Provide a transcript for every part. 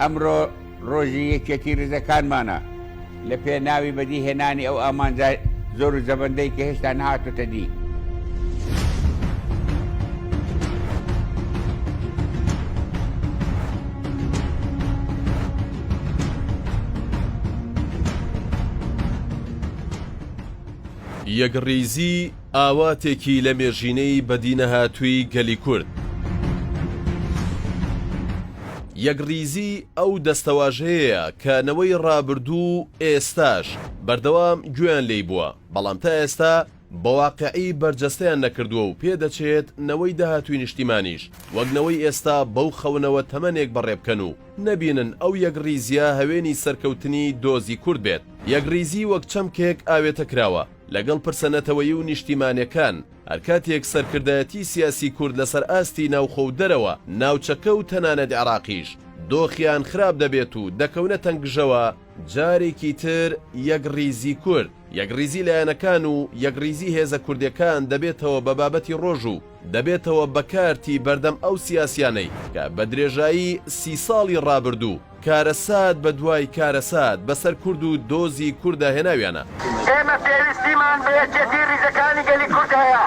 ئەمڕۆ ڕۆژی یەکێتی ڕزەکانمانە لە پێناوی بەدیهێنانی ئەو ئامانجای زۆر و زەبەندەی کە هێشتا نەهاتوتە دی. یەکڕیزی ئاواتێکی لە مێژینەی بەدینەهاتووی گەلی کورد. یەکڕیزی ئەو دەستەواژەیە کەنەوەی ڕابردوو ئێستاش بەردەوام گوێیان لێی بووە، بەڵام تا ئێستا بەواقعی بەرجەستەیان نەکردووە و پێدەچێت نەوەی داهاتووی نیشتیمانیش وەکنەوەی ئێستا بەو خەونەوە تەمەنێک بەڕێبکەن و نەبینن ئەو یەکڕیزیە هەوێنی سەرکەوتنی دۆزی کورد بێت. یەکڕیزی وەک چەمکێک ئاوێتە کراوە لەگەڵ پرسەنەتەوەی و نیشتیمانیەکان هەرکاتێک سەرکردایەتی سیاسی کورد لەسەر ئاستی ناوخۆ و دەرەوە ناوچەکە و تەنانەت عێراقیش دۆخیان خراپ دەبێت و دەکەونە تەنگژەوە جارێکی تر یەکڕیزی کورد، یەکڕیزی لایەنەکان و یەکڕیزی هێزە کوردیەکان دەبێتەوە بە بابەتی ڕۆژ و دەبێتەوە بەکارتی بەردەم ئەو سیاسیانەی کە بە درێژایی 30 ساڵی ڕابردوو کارەسات بە دوای کارەسات بەسەر کورد و دۆزی کووردە هێناویانە. ئێمە پێویستیمان بە یەکێتی ریزەکانی گەلی کورد هەیە،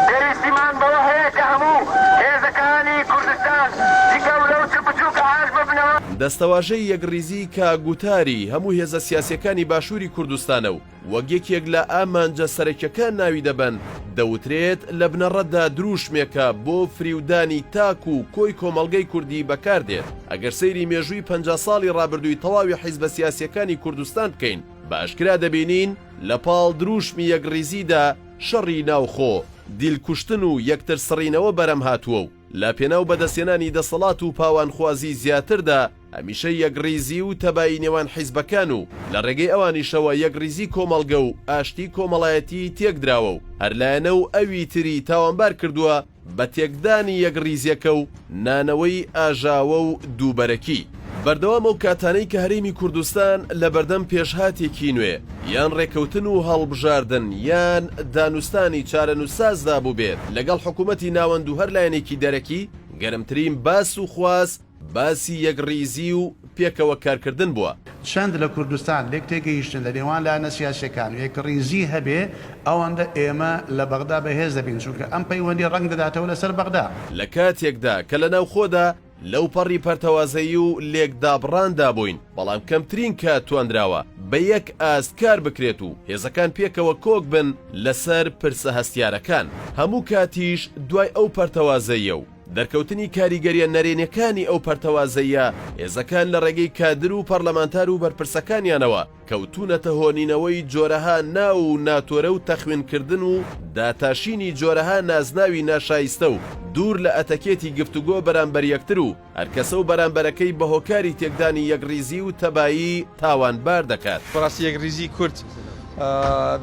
پێویستیمان بەوە هەیە کە هەموو هێزەکانی کوردستان دیکە و لەو چپچووکە ئاش ببنەوە. دەستەواژەی یەکڕیزی کە گوتاری هەموو هێزە سیاسیەکانی باشووری کوردستانە و وەک یەکێک لە ئامانجە سەرەکیەکان ناوی دەبەن دەوترێت لە بنەڕەتدا دروشمێکە بۆ فریودانی تاک و کۆی کۆمەڵگەی کوردی بەکاردێت. ئەگەر سەیری مێژووی 50 ساڵی ڕابردووی تەواوی حیزبە سیاسیەکانی کوردستان بکەین باشکرا دەبینین لە پاڵ دروشمی یەکڕیزیدا شەڕی ناوخۆ، دیلکوشتن و یەکتر سڕینەوە بەرەم هاتووە و لە پێناو بەدەستێنانی دەسەڵات و پاوانخوازی زیاتردا هەمیشە یەکڕیزی و تەبایی نێوان حیزبەکان و لە ڕێگەی ئەوانیشەوە یەکڕیزی کۆمەڵگە و ئاشتی کۆمەڵایەتی تێکدراوە و هەرلایەنە و ئەوی تری تاوانبار کردووە بە تێکدانی یەکڕیزیەکە و نانەوەی ئاژاوە و دووبەرەکی. بەردەوام ئەو کاتانەی کە هەرێمی کوردستان لە بەردەم پێشهاتێکی نوێ یان ڕێکەوتن و هەڵبژاردن یان دانوستانی چارەنووسازدا بوو بێت لەگەڵ حکوومەتی ناوەند و هەر لایەنێکی دەرەکی گەرمترین باس و خواست باسی یەکڕیزی و پێکەوە کارکردن بووە. چەند لە کوردستان لێک تێگەیشتن لە نێوان لایەنە سیاسیەکان و یەکڕیزی هەبێ ئەوەندە ئێمە لە بەغدا بەهێز دەبین چونکە ئەم پەیوەندی ڕەنگ دەداتەوە لەسەر بەغدا لە کاتێکدا کە لە ناوخۆدا لەو پەڕی پەرتەوازەیی و لێکدابڕاندا بووین، بەڵام کەمترین کات توانراوە بە یەک ئاست کار بکرێت و هێزەکان پێکەوە کۆک بن لەسەر پرسە هەستیارەکان. هەموو کاتیش دوای ئەو پەرتەوازەیە و دەرکەوتنی کاریگەریە نەرێنەکانی ئەو پەرتەوازەیە هێزەکان لە ڕێگەی کادر و پەرلەمانتار و بەرپرسەکانیانەوە کەوتونەتە هۆنینەوەی جۆرەها ناو و ناتۆرە و تەخوێنکردن و داتاشینی جۆرەها نازناوی ناشایستە و دوور لە ئەتەکێتی گفتوگۆ بەرامبەر یەکتر و هەرکەسە و بەرامبەرەکەی بە هۆکاری تێکدانی یەکڕیزی و تەبایی تاوانبار دەکات. بەڕاستی یەکڕیزی کورد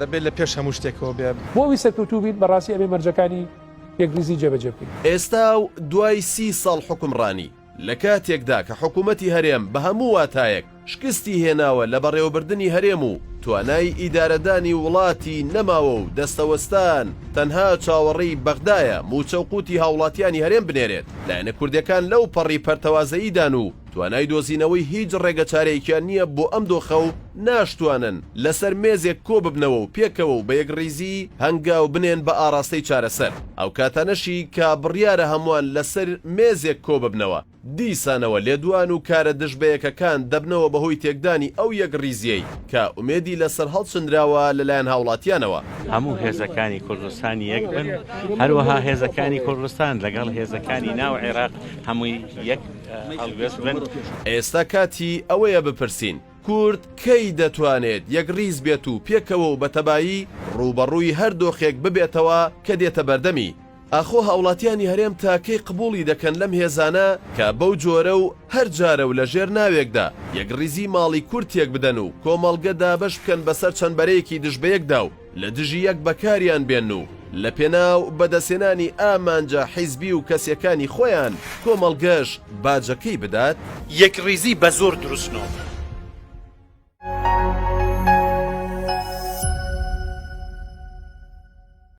دەبێت لە پێش هەموو شتێکەوە بێ بۆ سەرکەوتوو بین بەڕاستی ئەبێ مەرجەکانی یەکڕیزی جێبەجێ بکەین. ئێستا و دوای 30 ساڵ حکومڕانی لە کاتێکدا کە حکوومەتی هەرێم بە هەموو واتایەک شکستی هێناوە لە بەڕێوەبردننی هەرێم و توانای ئیدارەدانی وڵاتی نەماوە و دەستەوەستان تەنها چاوەڕێی بەغدایە موچەوقوتی هاوڵاتیانی هەرێم بنێرێت. لایەنە کوردەکان لەو پەڕی پەرتەوازەییدان و توانای دۆزینەوەی هیچ ڕێگەچارەیەکیان نییە بۆ ئەم دۆخە و ناشتوانن لەسەر مێزێک کۆ ببنەوە و پێکەوە و بە یەکڕیزی هەنگاو بنێن بە ئاراستەی چارەسەر. ئەو کاتانەشی کە بڕیارە هەمووان لەسەر مێزێک کۆ ببنەوە دیسانەوە لێدوان و کارە دژبەیەکەکان دەبنەوە بەهۆی تێکدانی ئەو یەکڕیزیەی کە ئومێدی لەسەر هەڵچندراوە لەلایەن هاوڵاتیانەوە. هەموو هێزەکانی کوردستانی یەک بن، هەروەها هێزەکانی کوردستان لەگەڵ هێزەکانی ناو عێراق هەمووی یەک هەڵگوێست بن. ئێستا کاتی ئەوەیە بپرسین کورد کەی دەتوانێت یەکڕیز بێت و پێکەوە و بەتەبایی ڕوبەڕووی هەر دۆخێک ببێتەوە کە دێتە بەردەمی. ئاخۆ هاوڵاتیانی هەرێم تاکەی قبوڵی دەکەن لەم هێزانە کە بەو جۆرە و هەر جارە و لە ژێر ناوێکدا یەکڕیزی ماڵی کورد تێک بدەن و کۆمەڵگەدا بەش بکەن بەسەر چەند بەرەیەکی دژبەیەکدا و لە دژی یەک بەکاریان بێن و لە پێناو بەدەستێنانی ئامانجە حیزبی و کەسیەکانی خۆیان کۆمەڵگەش باجەکەی بدات. یەکڕیزی بە زۆر دروستنەوە